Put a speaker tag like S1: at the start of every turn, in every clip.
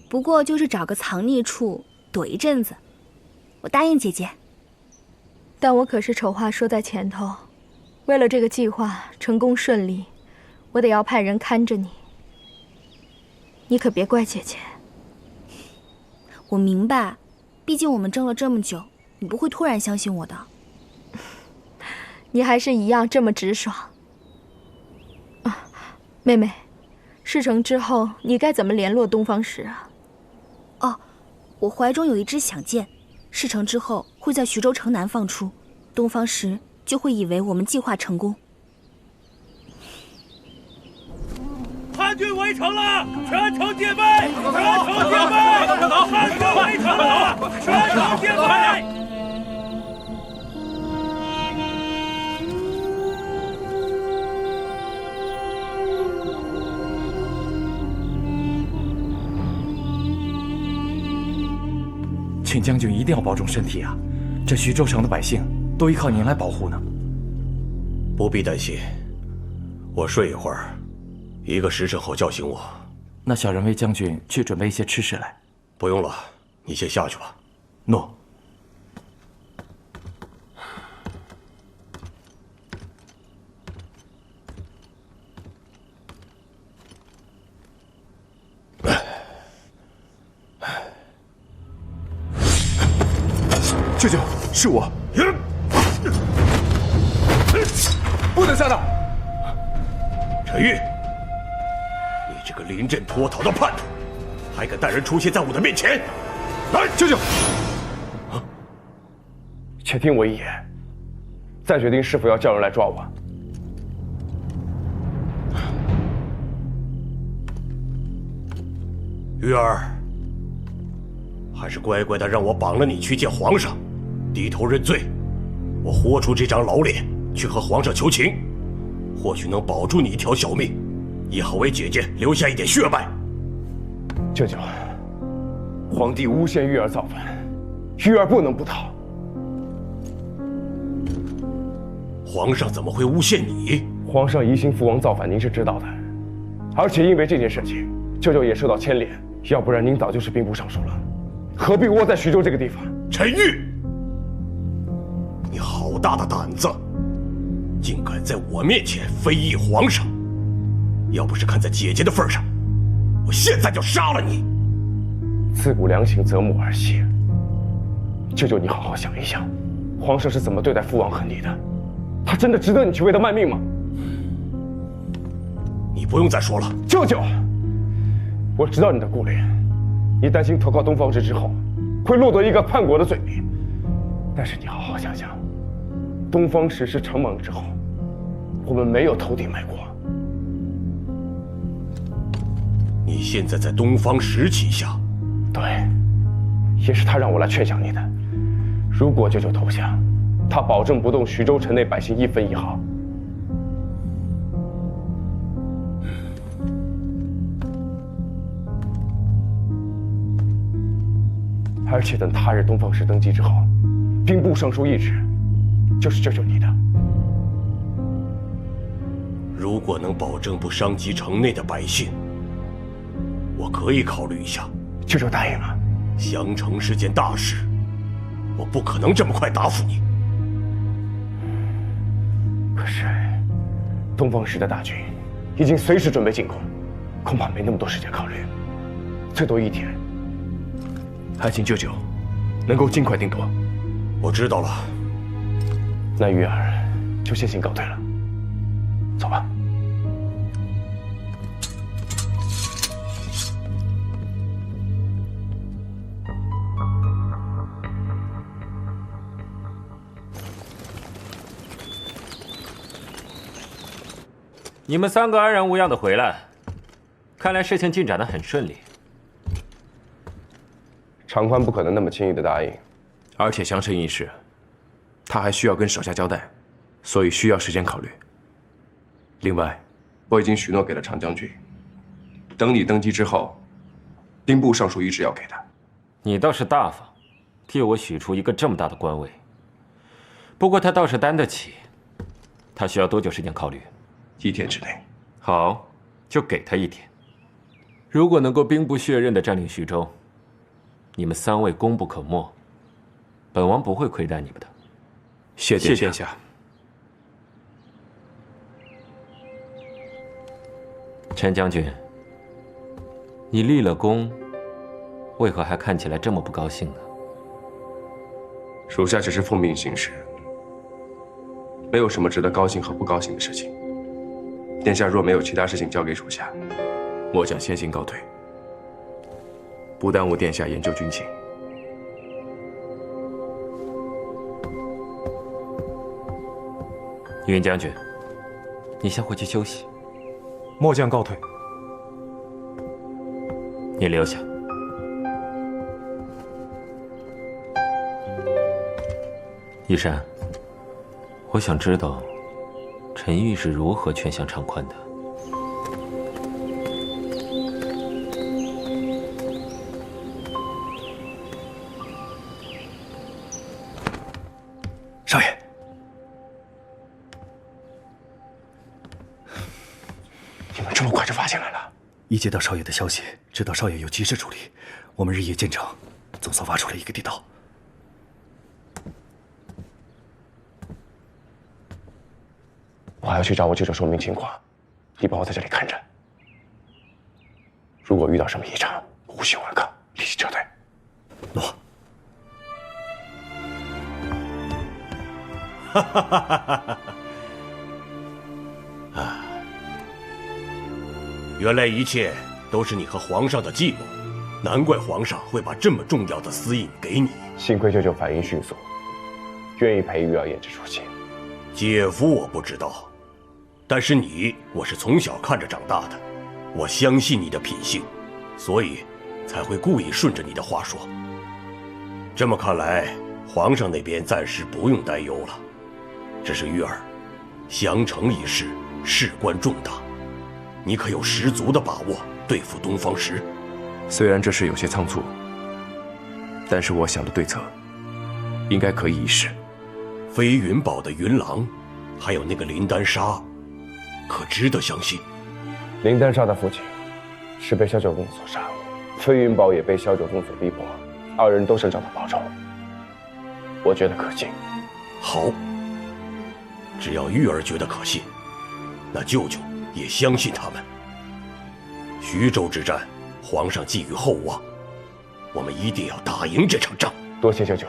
S1: 不过就是找个藏匿处躲一阵子。我答应姐姐。
S2: 但我可是丑话说在前头，为了这个计划成功顺利，我得要派人看着你。你可别怪姐姐。
S1: 我明白，毕竟我们争了这么久，你不会突然相信我的。
S2: 你还是一样这么直爽。啊，妹妹，事成之后你该怎么联络东方石啊？
S1: 哦，我怀中有一支响箭，事成之后会在徐州城南放出，东方石就会以为我们计划成功。
S3: 叛军围城了，全城戒备！全城戒备！叛军围城了，全城戒备！
S4: 请将军一定要保重身体啊！这徐州城的百姓都依靠您来保护呢。
S5: 不必担心，我睡一会儿，1个时辰后叫醒我。
S4: 那小人为将军去准备一些吃食来。
S5: 不用了，你先下去吧。
S4: 诺。
S6: 舅舅，是我，不能下当。
S5: 陈玉，你这个临阵脱逃的叛徒，还敢带人出现在我的面前！来，
S6: 舅舅，
S7: 且听我一言，再决定是否要叫人来抓我。
S5: 玉儿，还是乖乖的让我绑了你去见皇上，低头认罪。我豁出这张老脸去和皇上求情，或许能保住你一条小命，也好为姐姐留下一点血脉。
S7: 舅舅，皇帝诬陷玉儿造反，玉儿不能不逃。
S5: 皇上怎么会诬陷你？
S7: 皇上疑心父王造反，您是知道的。而且因为这件事情，舅舅也受到牵连，要不然您早就是兵部尚书了，何必窝在徐州这个地方？
S5: 陈玉，你好大的胆子，竟敢在我面前非议皇上！要不是看在姐姐的份上，我现在就杀了你！
S7: 自古良禽择木而栖。舅舅，你好好想一想，皇上是怎么对待父王和你的？他真的值得你去为他卖命吗？
S5: 你不用再说了，
S7: 舅舅，我知道你的顾虑，你担心投靠东方石之后会落得一个叛国的罪名。但是你好好想想，东方石是成王之后，我们没有投敌卖国。
S5: 你现在在东方石旗下，
S7: 对，也是他让我来劝降你的。如果舅舅投降，他保证不动徐州城内百姓一分一毫。而且等他日东方石登基之后，兵部尚书一职就是舅舅你的。
S5: 如果能保证不伤及城内的百姓，我可以考虑一下。
S7: 舅舅答应了。
S5: 降城是件大事，我不可能这么快答复你。
S7: 可是，东方石的大军已经随时准备进攻，恐怕没那么多时间考虑，最多1天。还请舅舅能够尽快定夺。
S5: 我知道了。
S7: 那玉儿就先行告退了，走吧。
S8: 你们3个安然无恙的回来，看来事情进展得很顺利。
S7: 长宽不可能那么轻易的答应，
S6: 而且降城一事，他还需要跟手下交代，所以需要时间考虑。另外，我已经许诺给了长将军，等你登基之后，兵部尚书一职要给他。
S8: 你倒是大方，替我许出一个这么大的官位。不过他倒是担得起。他需要多久时间考虑？
S6: 1天之内。
S8: 好，就给他1天。如果能够兵不血刃地占领徐州，你们3位功不可没，本王不会亏待你们的。
S6: 谢殿下。
S8: 陈将军，你立了功，为何还看起来这么不高兴呢？
S6: 属下只是奉命行事，没有什么值得高兴和不高兴的事情。殿下若没有其他事情交给属下，末将先行告退，不耽误殿下研究军情。
S8: 云将军，你先回去休息。
S4: 末将告退。
S8: 你留下。依山，我想知道陈玉是如何劝降长宽的。
S9: 少爷，
S7: 你们这么快就发进来了？
S9: 一接到少爷的消息，知道少爷有急事处理，我们日夜兼程，总算挖出了一个地道。
S7: 我还要去找我舅舅说明情况，你帮我在这里看着。如果遇到什么异常，无需问告，立即撤退。
S9: 诺。
S5: 哈哈哈哈哈！啊，原来一切都是你和皇上的计谋，难怪皇上会把这么重要的私印给你。
S7: 幸亏舅舅反应迅速，愿意陪玉儿演这出戏。
S5: 姐夫我不知道，但是你，我是从小看着长大的，我相信你的品性，所以才会故意顺着你的话说。这么看来，皇上那边暂时不用担忧了。只是玉儿，降城一事事关重大，你可有十足的把握对付东方石？
S6: 虽然这事有些仓促，但是我想的对策，应该可以一试。
S5: 飞云堡的云狼，还有那个林丹沙，可值得相信？
S7: 林丹沙的父亲是被萧九凤所杀，飞云堡也被萧九凤所逼迫，二人都身遭到报仇，我觉得可信。
S5: 好，只要玉儿觉得可信，那舅舅也相信他们。徐州之战，皇上寄予厚望，我们一定要打赢这场仗。
S7: 多谢舅舅，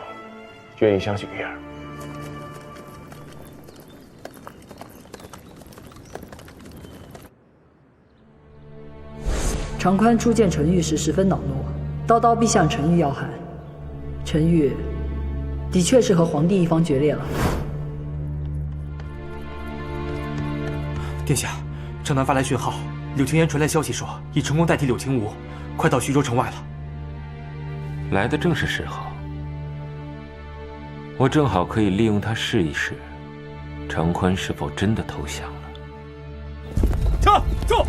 S7: 愿意相信玉儿。
S10: 长宽初见陈玉时十分恼怒，刀刀必向陈玉要害。陈玉的确是和皇帝一方决裂了。
S4: 殿下，城南发来讯号，柳青烟传来消息说已成功代替柳青梧，快到徐州城外了。
S8: 来的正是时候，我正好可以利用他试一试，长宽是否真的投降了。
S3: 撤！住！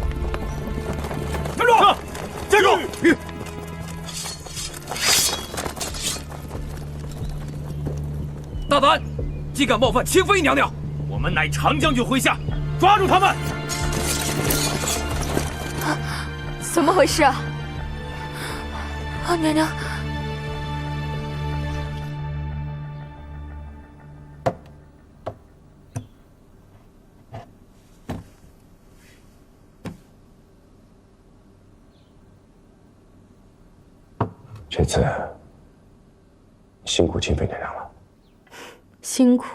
S3: 站住！站住！
S4: 大胆，竟敢冒犯清妃娘娘！
S3: 我们乃长将军麾下，抓住他们！
S2: 怎么回事啊？娘娘。
S7: 这次辛苦清妃娘娘了。
S2: 辛苦？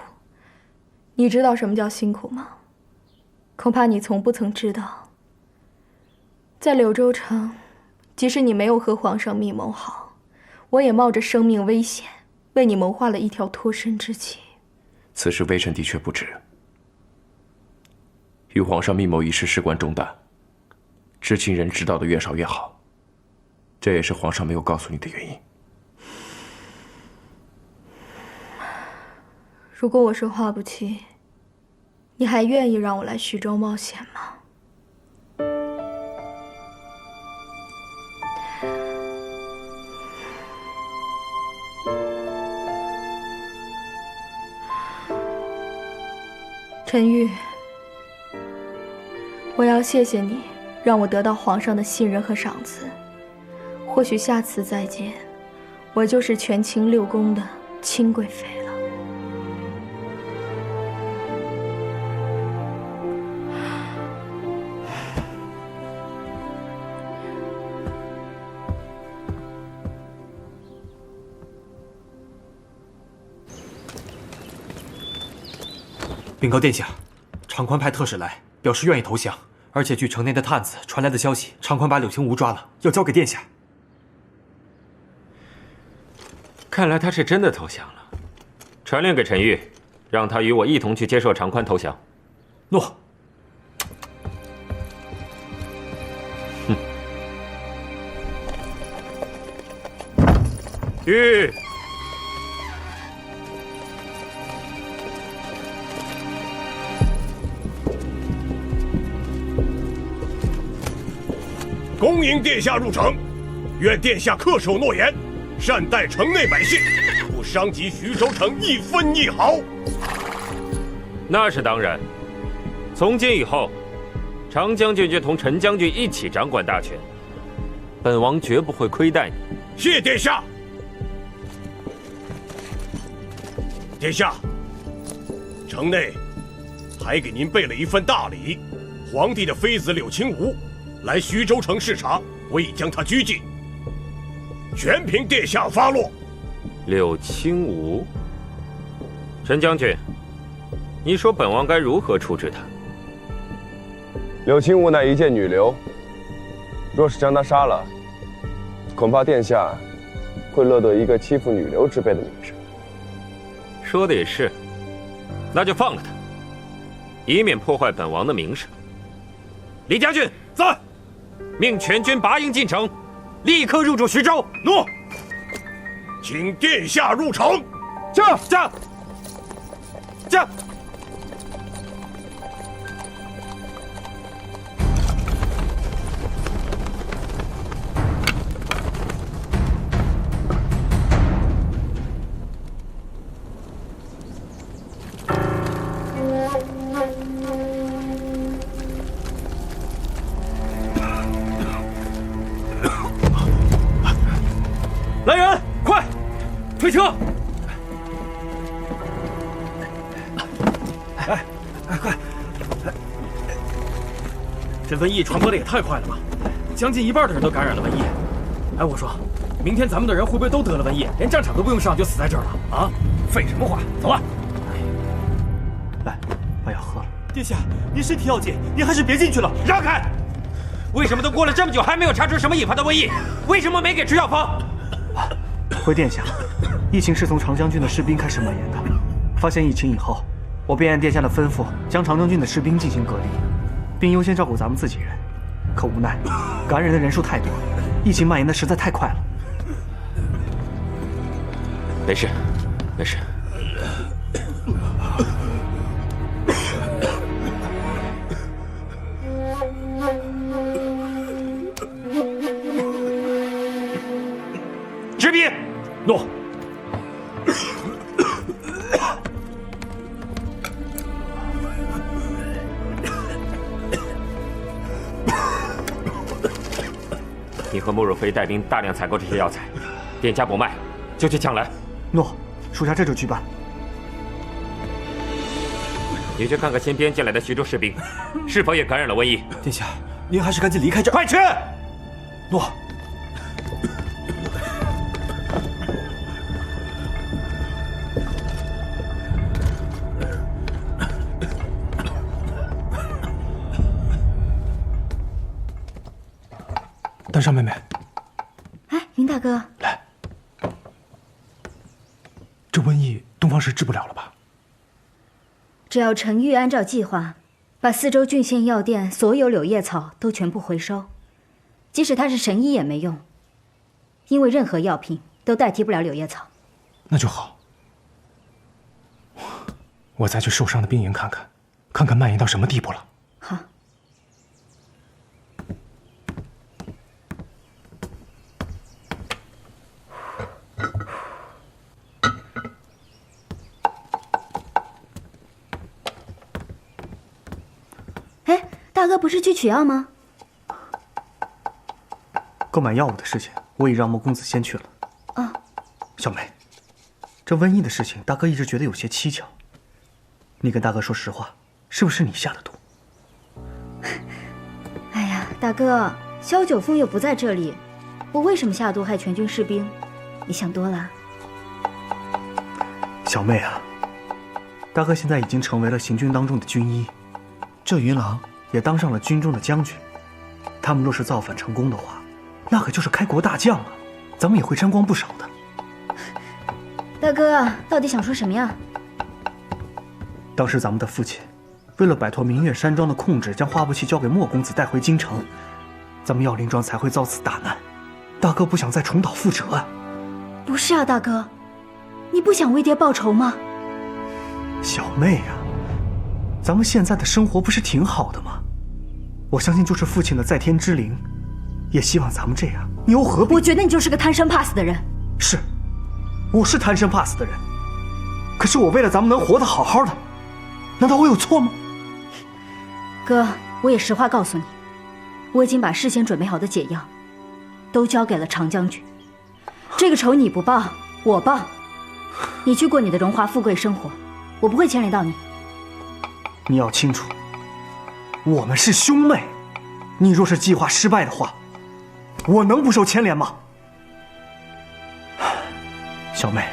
S2: 你知道什么叫辛苦吗？恐怕你从不曾知道。在柳州城，即使你没有和皇上密谋好，我也冒着生命危险为你谋划了一条脱身之计。
S6: 此事微臣的确不知。与皇上密谋一事事关重大，知情人知道的越少越好。这也是皇上没有告诉你的原因。
S2: 如果我是花不期，你还愿意让我来徐州冒险吗？陈玉，我要谢谢你让我得到皇上的信任和赏赐。或许下次再见，我就是权倾6宫的清贵妃了。
S11: 禀告殿下，长宽派特使来，表示愿意投降，而且据城内的探子传来的消息，长宽把柳青梧抓了，要交给殿下。
S8: 看来他是真的投降了。传令给陈玉，让他与我一同去接受长宽投降。
S11: 诺。
S8: 哼。玉。
S5: 恭迎殿下入城，愿殿下恪守诺言，善待城内百姓，不伤及徐州城一分一毫。
S8: 那是当然。从今以后，长将军就同陈将军一起掌管大权，本王绝不会亏待你。
S5: 谢殿下。殿下，城内还给您备了一份大礼，皇帝的妃子柳青梧来徐州城视察，我已将他拘禁，全凭殿下发落。
S8: 柳青梧，陈将军，你说本王该如何处置他？
S7: 柳青梧乃一介女流，若是将她杀了，恐怕殿下会落得一个欺负女流之辈的名声。
S8: 说的也是，那就放了他，以免破坏本王的名声。李将军，
S3: 在。
S8: 命全军拔营进城，立刻入驻徐州。
S5: 诺。请殿下入城。
S11: 驾！
S8: 驾！驾！
S3: 来人，快推车！
S11: 哎，快！
S3: 这瘟疫传播的也太快了吧！将近1半的人都感染了瘟疫。哎，我说，明天咱们的人会不会都得了瘟疫，连战场都不用上就死在这儿了？啊！废什么话！走吧。
S11: 来，把药喝了。
S3: 殿下，您身体要紧，您还是别进去了。
S8: 让开！为什么都过了这么久，还没有查出什么引发的瘟疫？为什么没给吃药方？
S11: 回殿下，疫情是从长将军的士兵开始蔓延的。发现疫情以后，我便按殿下的吩咐，将长将军的士兵进行隔离，并优先照顾咱们自己人。可无奈，感染的人数太多，疫情蔓延的实在太快了。
S8: 没事，没事。执笔。
S11: 诺。
S8: 你和慕容飞带兵大量采购这些药材，店家不卖，就去抢来。
S11: 诺，属下这就去办。
S8: 你去看看新编进来的徐州士兵，是否也感染了瘟疫。
S11: 殿下，您还是赶紧离开这儿。
S8: 快去！
S11: 诺。丹上妹妹，
S1: 哎，林大哥，
S11: 来，这瘟疫东方石治不了了吧？
S1: 只要陈玉按照计划，把4州郡县药店所有柳叶草都全部回收，即使他是神医也没用，因为任何药品都代替不了柳叶草。
S11: 那就好，我再去受伤的兵营看看，看看蔓延到什么地步了。
S1: 好。哎，大哥不是去取药吗？
S11: 购买药物的事情，我已让莫公子先去了。
S1: 啊，
S11: 小梅，这瘟疫的事情，大哥一直觉得有些蹊跷。你跟大哥说实话，是不是你下的毒？
S1: 哎呀，大哥，萧九凤又不在这里，我为什么下毒害全军士兵？你想多了。
S11: 小妹啊，大哥现在已经成为了行军当中的军医，这云郎也当上了军中的将军。他们若是造反成功的话，那可就是开国大将啊，咱们也会沾光不少的。
S1: 大哥，到底想说什么呀？
S11: 当时咱们的父亲为了摆脱明月山庄的控制，将花不弃交给莫公子带回京城，咱们药灵庄才会遭此大难。大哥不想再重蹈覆辙啊。
S1: 不是啊，大哥，你不想为爹报仇吗？
S11: 小妹啊，咱们现在的生活不是挺好的吗？我相信就是父亲的在天之灵，也希望咱们这样，你又何必？
S1: 我觉得你就是个贪生怕死的人。
S11: 是，我是贪生怕死的人，可是我为了咱们能活得好好的，难道我有错吗？
S1: 哥，我也实话告诉你，我已经把事先准备好的解药都交给了常将军，这个仇你不报，我报。你去过你的荣华富贵生活，我不会牵连到你。
S11: 你要清楚，我们是兄妹，你若是计划失败的话，我能不受牵连吗？小妹，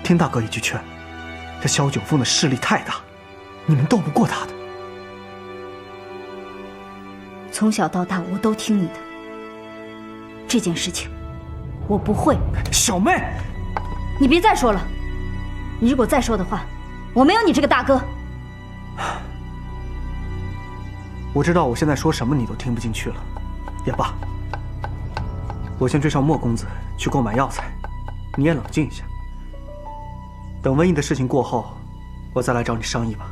S11: 听大哥一句劝，这萧九凤的势力太大，你们斗不过他的。
S1: 从小到大我都听你的，这件事情我不会。
S11: 小妹，
S1: 你别再说了，你如果再说的话，我没有你这个大哥。
S11: 我知道我现在说什么你都听不进去了，也罢，我先追上莫公子去购买药材，你也冷静一下。等瘟疫的事情过后，我再来找你商议吧。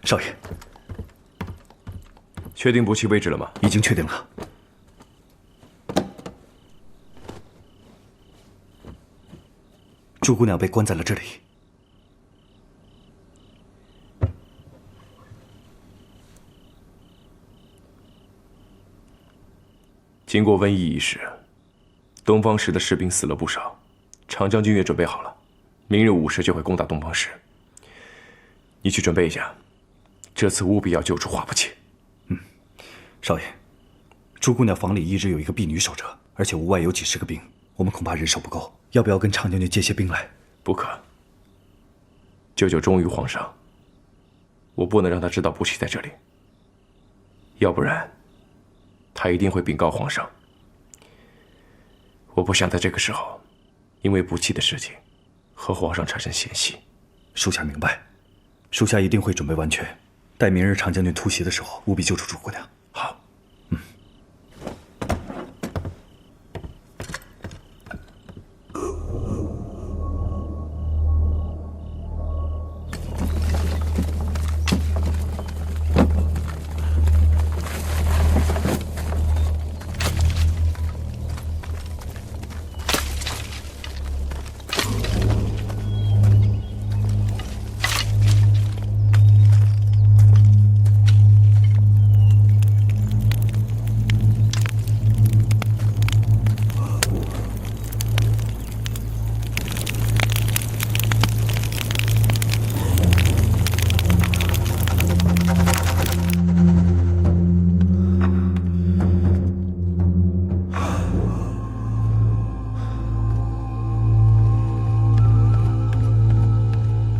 S9: 少爷，
S6: 确定补气位置了吗？
S9: 已经确定了。朱姑娘被关在了这里。
S6: 经过瘟疫一事，东方石的士兵死了不少，常将军也准备好了，明日午时就会攻打东方石。你去准备一下，这次务必要救出花不弃。
S9: 少爷，朱姑娘房里一直有一个婢女守着，而且屋外有几十个兵，我们恐怕人手不够。要不要跟常将军借些兵来？
S6: 不可。舅舅忠于皇上，我不能让他知道不弃在这里，要不然他一定会禀告皇上。我不想在这个时候因为不弃的事情和皇上产生嫌隙。
S9: 属下明白，属下一定会准备完全，待明日常将军突袭的时候，务必救出朱姑娘。
S6: 好。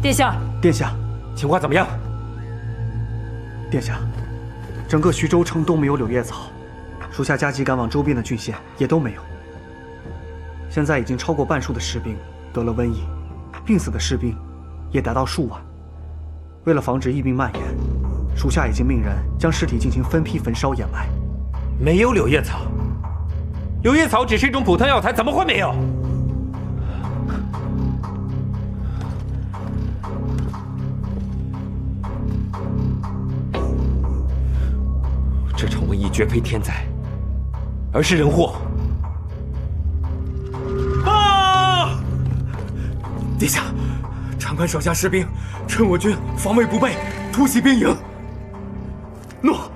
S3: 殿下，
S11: 殿下，
S3: 情况怎么样？
S11: 殿下，整个徐州城都没有柳叶草，属下加急赶往周边的郡县也都没有。现在已经超过半数的士兵得了瘟疫，病死的士兵也达到数万。为了防止疫病蔓延，属下已经命人将尸体进行分批焚烧掩埋。
S3: 没有柳叶草？柳叶草只是一种普通药材，怎么会没有？这场瘟疫绝非天灾，而是人祸。殿下，长关手下士兵趁我军防卫不备，突袭兵营。诺。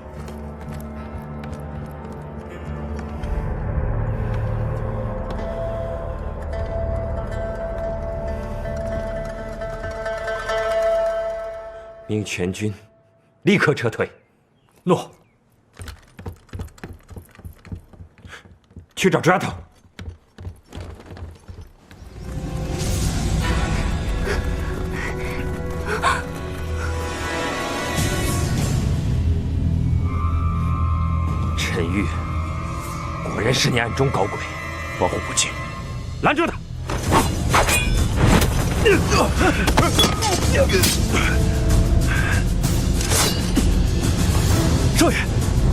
S8: 命全军立刻撤退。
S3: 诺。
S8: 去找朱丫头。陈玉，果然是你暗中搞鬼，
S5: 保护不进，
S8: 拦住他！
S3: 少爷，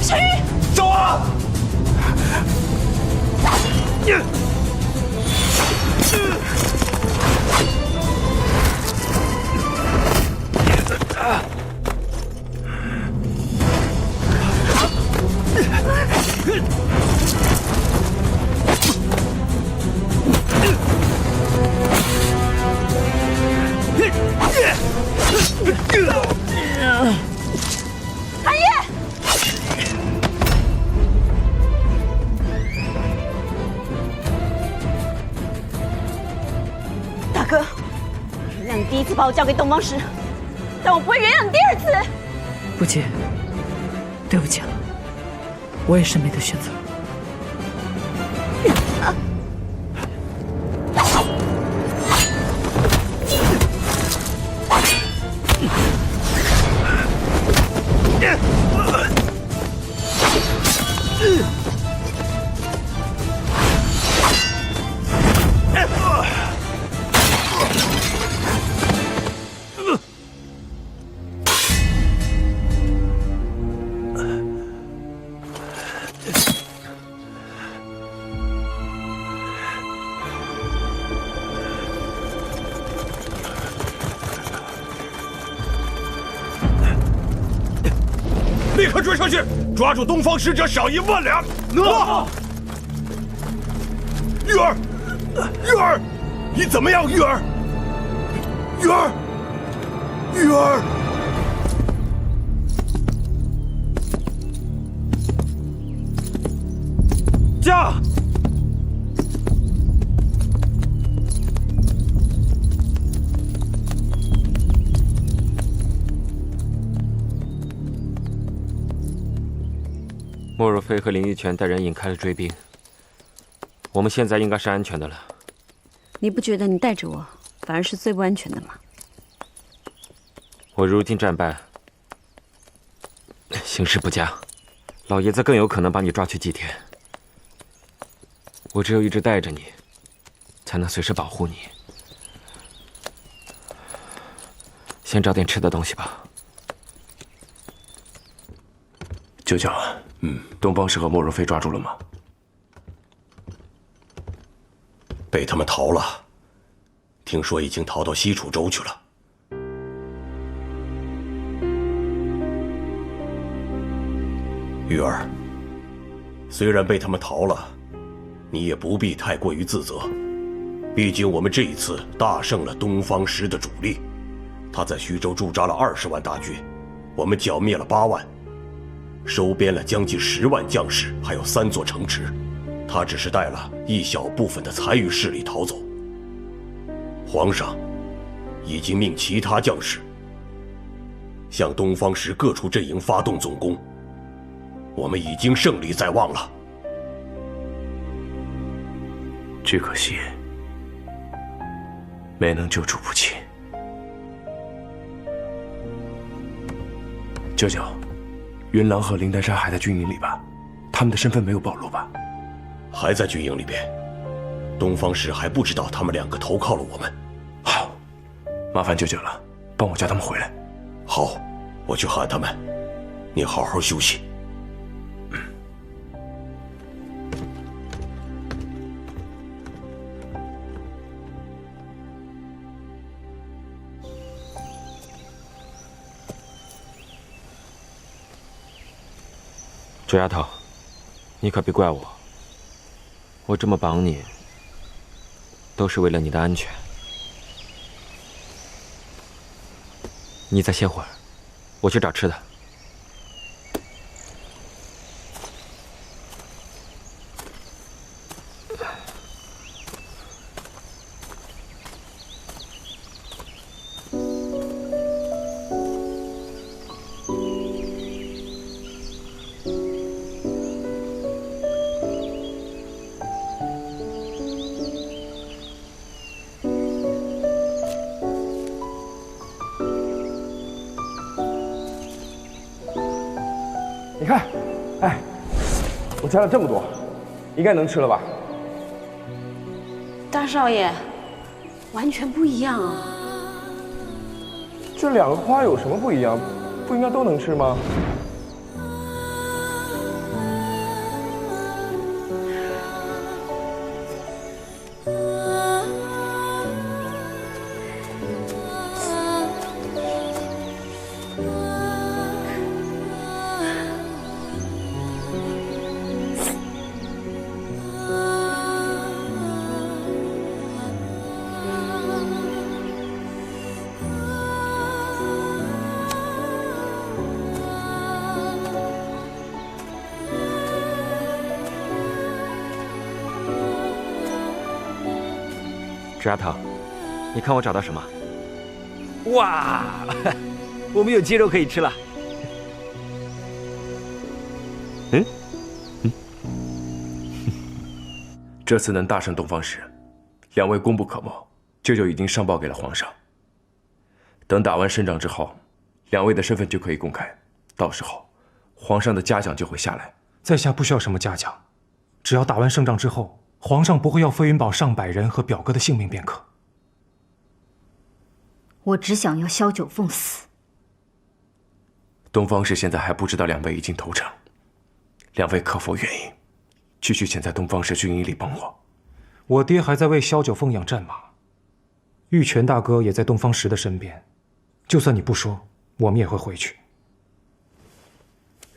S12: 陈玉，
S3: 走啊！
S12: 寒夜，大哥，原谅你第一次把我交给东方石，但我不会原谅你第二次。
S10: 不姐，对不起了，我也是没得选择。
S5: 立刻追上去，抓住东方使者，赏银1万两。
S3: 诺。
S5: 玉儿，玉儿，你怎么样？玉儿，玉儿，玉儿。
S3: 驾！
S8: 莫若飞和林玉泉带人引开了追兵，我们现在应该是安全的了。
S12: 你不觉得你带着我反而是最不安全的吗？
S8: 我如今战败，形势不佳，老爷子更有可能把你抓去祭天。我只有一直带着你，才能随时保护你。先找点吃的东西吧。
S6: 舅舅，东方石和莫若飞抓住了吗？
S5: 被他们逃了，听说已经逃到西楚州去了。玉儿，虽然被他们逃了，你也不必太过于自责。毕竟我们这一次大胜了东方石的主力，他在徐州驻扎了20万大军，我们剿灭了8万。收编了将近10万将士，还有3座城池，他只是带了一小部分的残余势力逃走。皇上已经命其他将士向东方石各处阵营发动总攻，我们已经胜利在望了。
S6: 只可惜没能救主不亲。舅舅，云郎和灵丹山还在军营里吧？他们的身份没有暴露吧？
S5: 还在军营里边，东方石还不知道他们2个投靠了我们。
S6: 好，麻烦舅舅了，帮我叫他们回来。
S5: 好，我去喊他们。你好好休息。
S8: 朱丫头，你可别怪我，我这么绑你，都是为了你的安全。你再歇会儿，我去找吃的。
S7: 你看，哎，我加了这么多，应该能吃了吧？
S12: 大少爷，完全不一样啊！
S7: 这两个花有什么不一样？不应该都能吃吗？
S8: 枝丫头，你看我找到什么？哇，我们有鸡肉可以吃了。
S6: 这次能大胜东方石，两位功不可没。舅舅已经上报给了皇上。等打完胜仗之后，两位的身份就可以公开，到时候皇上的嘉奖就会下来。
S13: 在下不需要什么嘉奖，只要打完胜仗之后，皇上不会要飞云堡上百人和表哥的性命便可。
S1: 我只想要萧九凤死。
S6: 东方石现在还不知道两位已经投诚，两位可否愿意继续潜在东方石军营里帮我？
S13: 我爹还在为萧九凤养战马，玉泉大哥也在东方石的身边，就算你不说，我们也会回去。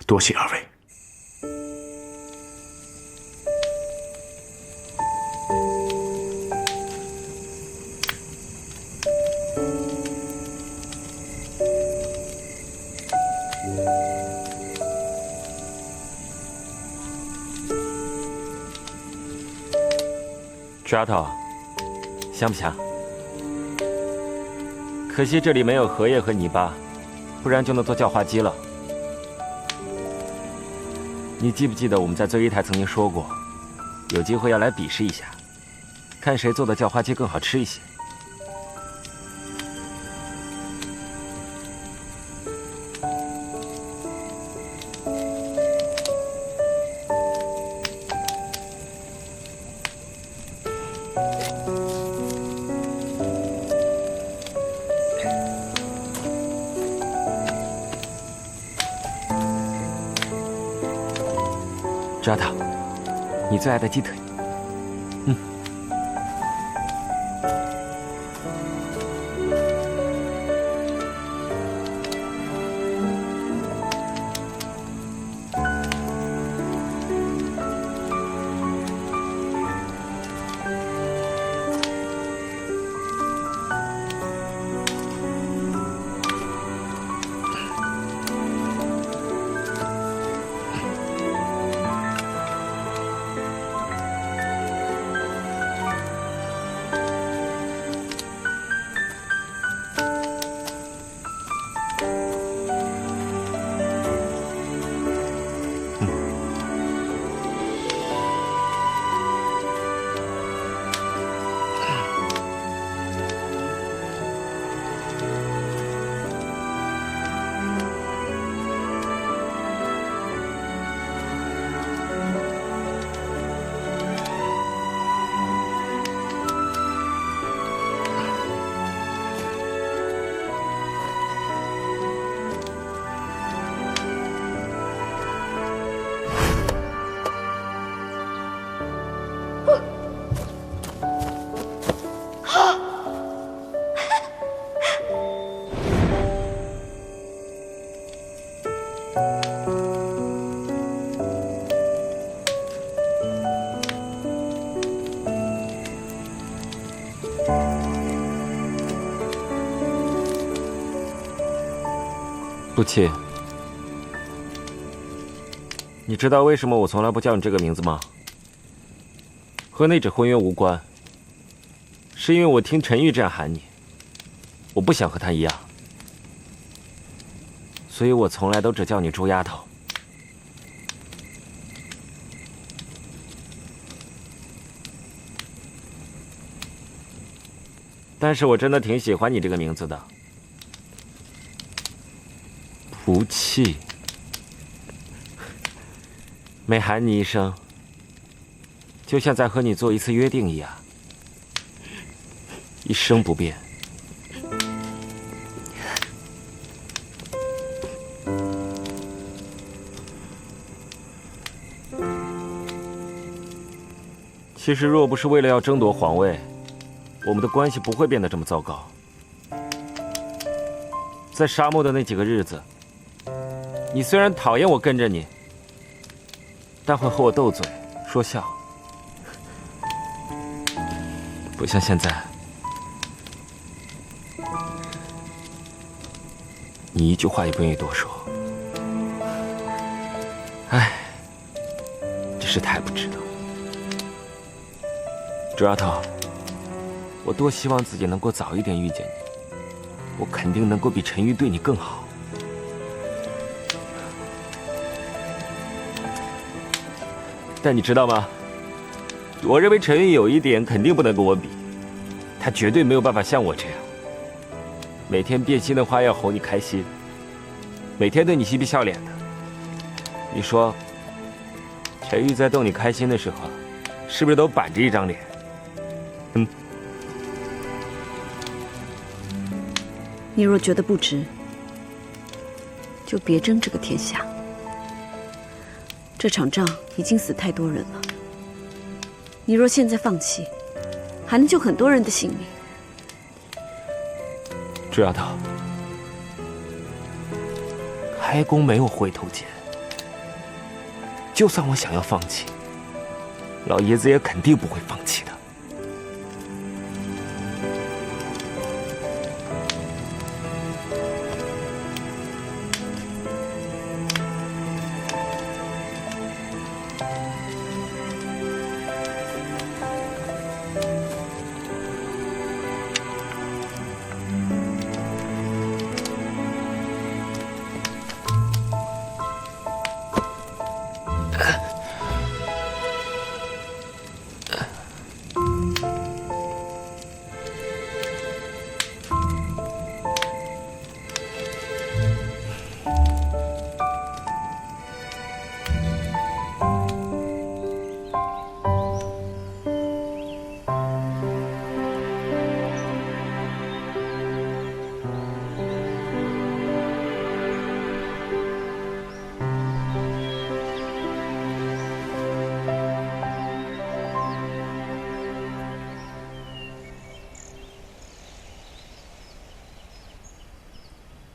S6: 多谢二位。
S8: 枝丫头，香不香？可惜这里没有荷叶和泥巴，不然就能做叫花鸡了。你记不记得我们在醉衣台曾经说过，有机会要来比试一下，看谁做的叫花鸡更好吃一些。枝丫头，你最爱的鸡腿。不气。你知道为什么我从来不叫你这个名字吗？和那纸婚约无关，是因为我听陈玉这样喊你，我不想和他一样，所以我从来都只叫你猪丫头。但是我真的挺喜欢你这个名字的，不气。每喊你一声，就像在和你做一次约定一样，一生不变。其实，若不是为了要争夺皇位，我们的关系不会变得这么糟糕。在沙漠的那几个日子，你虽然讨厌我跟着你，但会和我斗嘴说笑，不像现在，你一句话也不愿意多说。唉，真是太不值得。朱丫头，我多希望自己能够早一点遇见你，我肯定能够比陈玉对你更好。但你知道吗？我认为陈玉有一点肯定不能跟我比，他绝对没有办法像我这样，每天变心的话要哄你开心，每天对你嬉皮笑脸的。你说，陈玉在逗你开心的时候，是不是都板着一张脸？
S12: 你若觉得不值，就别争这个天下。这场仗已经死太多人了，你若现在放弃，还能救很多人的性命。
S8: 朱丫头，开弓没有回头箭，就算我想要放弃，老爷子也肯定不会放弃的。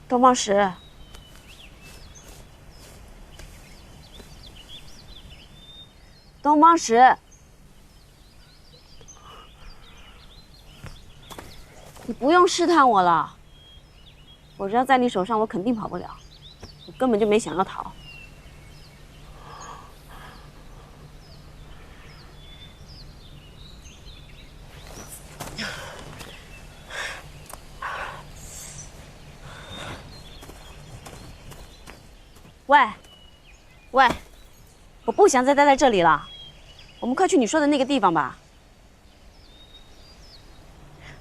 S12: 东方石，东方石，你不用试探我了。我只要在你手上，我肯定跑不了。我根本就没想要逃。喂，喂，我不想再待在这里了，我们快去你说的那个地方吧。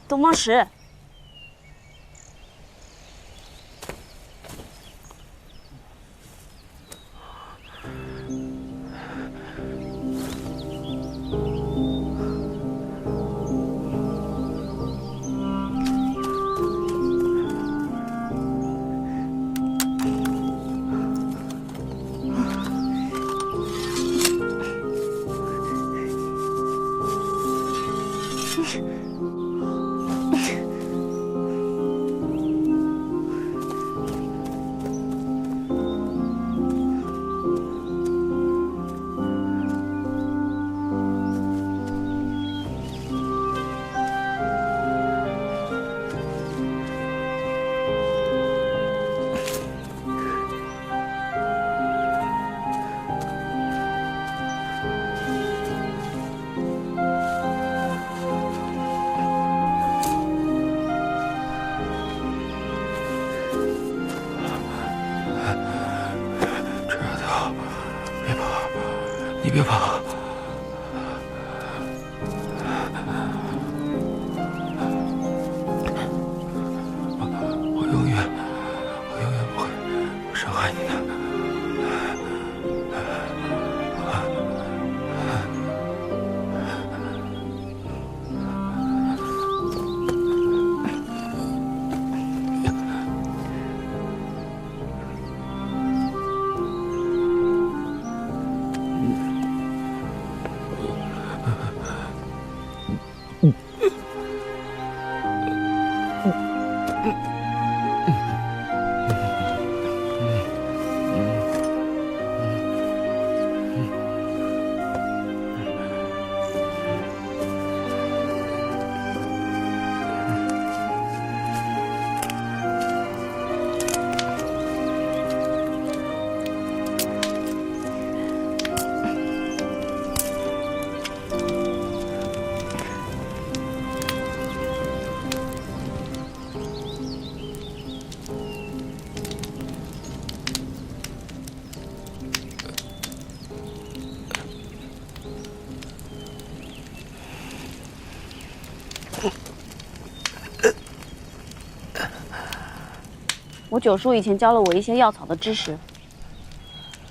S12: 东方石，
S8: 别跑！我永远不会伤害你的。
S12: 我九叔以前教了我一些药草的知识，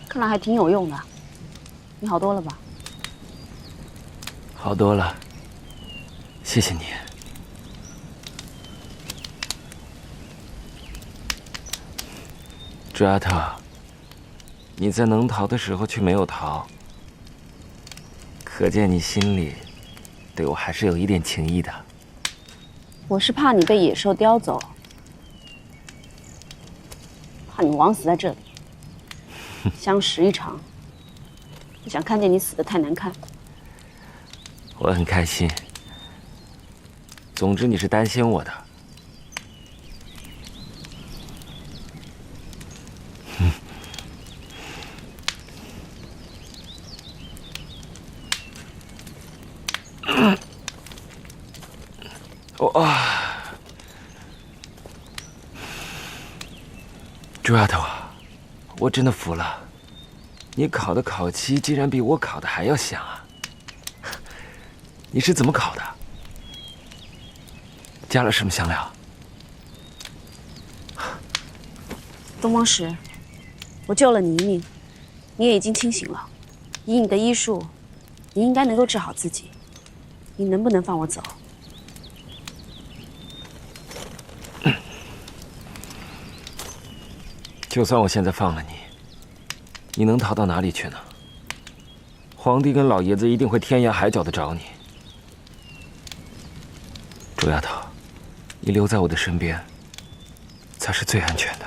S12: 看来还挺有用的。你好多了吧？
S8: 好多了，谢谢你。朱丫头，你在能逃的时候却没有逃，可见你心里对我还是有一点情谊的。
S12: 我是怕你被野兽叼走，怕你枉死在这里，相识一场，不想看见你死得太难看。
S8: 我很开心。总之，你是担心我的。朱丫头啊，我真的服了，你烤的烤鸡竟然比我烤的还要香啊！你是怎么烤的？加了什么香料？
S12: 东方石，我救了你一命，你也已经清醒了。以你的医术，你应该能够治好自己。你能不能放我走？
S8: 就算我现在放了你，你能逃到哪里去呢？皇帝跟老爷子一定会天涯海角的找你。朱丫头，你留在我的身边，才是最安全的。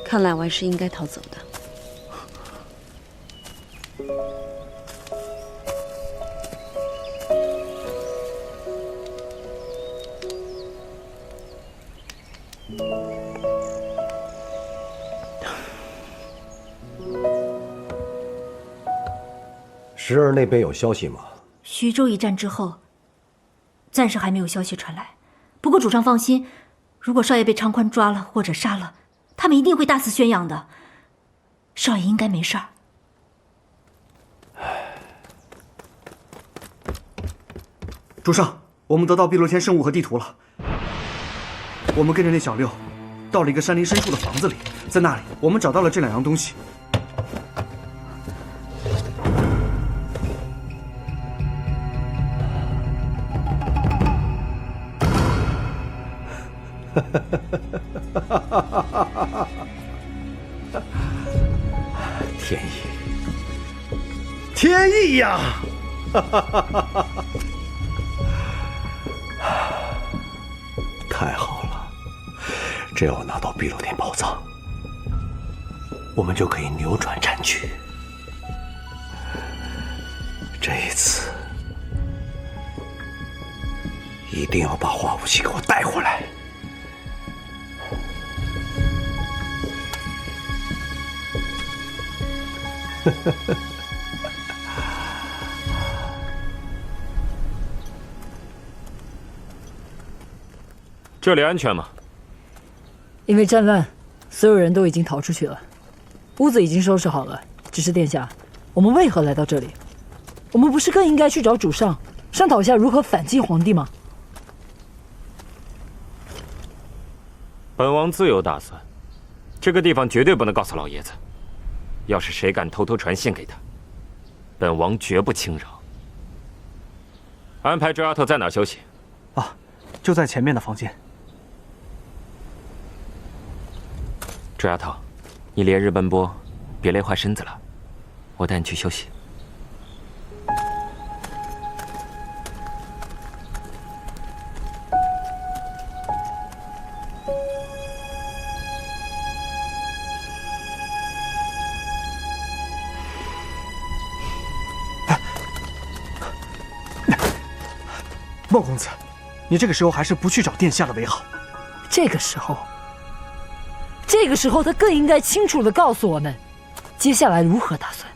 S12: 看来我还是应该逃走的。
S5: 石儿那边有消息吗？
S1: 徐州一战之后，暂时还没有消息传来。不过主上放心，如果少爷被长宽抓了或者杀了，他们一定会大肆宣扬的。少爷应该没事儿。
S11: 主上，我们得到碧螺天圣物和地图了。我们跟着那小六，到了一个山林深处的房子里，在那里我们找到了这两样东西。
S5: 天意，天意呀！太好了，只要拿到碧螺天宝藏，我们就可以扭转战局。这一次，一定要把化武器给我带回来。
S8: 这里安全吗？
S10: 因为战乱，所有人都已经逃出去了，屋子已经收拾好了。只是殿下，我们为何来到这里？我们不是更应该去找主上，商讨一下如何反击皇帝吗？
S8: 本王自有打算，这个地方绝对不能告诉老爷子。要是谁敢偷偷传信给他，本王绝不轻饶。安排周丫头在哪儿休息？
S11: 啊，就在前面的房间。
S8: 周丫头，你连日奔波，别累坏身子了，我带你去休息。
S11: 莫公子，你这个时候还是不去找殿下了为好。
S10: 这个时候，他更应该清楚地告诉我们，接下来如何打算。